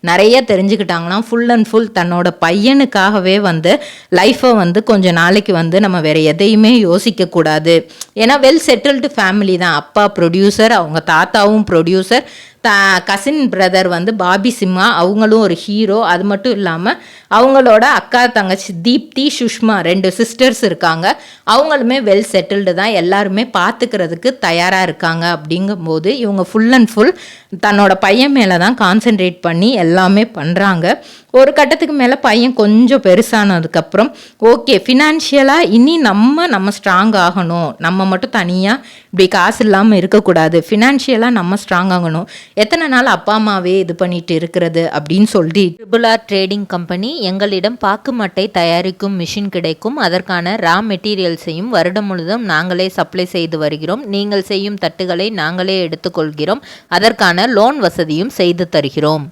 நிறைய தெரிஞ்சுக்கிட்டாங்கன்னா full and full தன்னோட பையனுக்காகவே வந்து லைஃப்பை வந்து கொஞ்சம் நாளைக்கு வந்து நம்ம வேறு எதையுமே யோசிக்கக்கூடாது. ஏன்னா வெல் செட்டில்டு ஃபேமிலி தான். அப்பா ப்ரொடியூசர், அவங்க தாத்தாவும் ப்ரொடியூசர், கசின் பிரதர் வந்து பாபி சிம்மா, அவங்களும் ஒரு ஹீரோ. அது மட்டும் இல்லாமல் அவங்களோட அக்கா தங்கச்சி தீப்தி, சுஷ்மா 2 சிஸ்டர்ஸ் இருக்காங்க. அவங்களுமே வெல் செட்டில்டு தான். எல்லாருமே பார்த்துக்கிறதுக்கு தயாராக இருக்காங்க. அப்படிங்கும்போது இவங்க ஃபுல் அண்ட் ஃபுல் தன்னோட பையன் மேலே தான் கான்சென்ட்ரேட் பண்ணி எல்லாமே பண்ணுறாங்க. ஒரு கட்டத்துக்கு மேலே பையன் கொஞ்சம் பெருசானதுக்கப்புறம் ஓகே ஃபினான்ஷியலாக இனி நம்ம ஸ்ட்ராங் ஆகணும், நம்ம மட்டும் தனியாக இப்படி காசு இல்லாமல் இருக்கக்கூடாது, ஃபினான்ஷியலாக நம்ம ஸ்ட்ராங் ஆகணும், எத்தனை நாள் அப்பா அம்மாவே இது பண்ணிட்டு இருக்கிறது அப்படின்னு சொல்லி ட்ரிபிள்-ஆர் ட்ரேடிங் கம்பெனி எங்களிடம் பாக்கு மட்டை தயாரிக்கும் மிஷின் கிடைக்கும். அதற்கான ரா மெட்டீரியல்ஸையும் வருடம் முழுதும் நாங்களே சப்ளை செய்து வருகிறோம். நீங்கள் செய்யும் தட்டுகளை நாங்களே எடுத்துக்கொள்கிறோம். அதற்கான லோன் வசதியும் செய்து தருகிறோம்.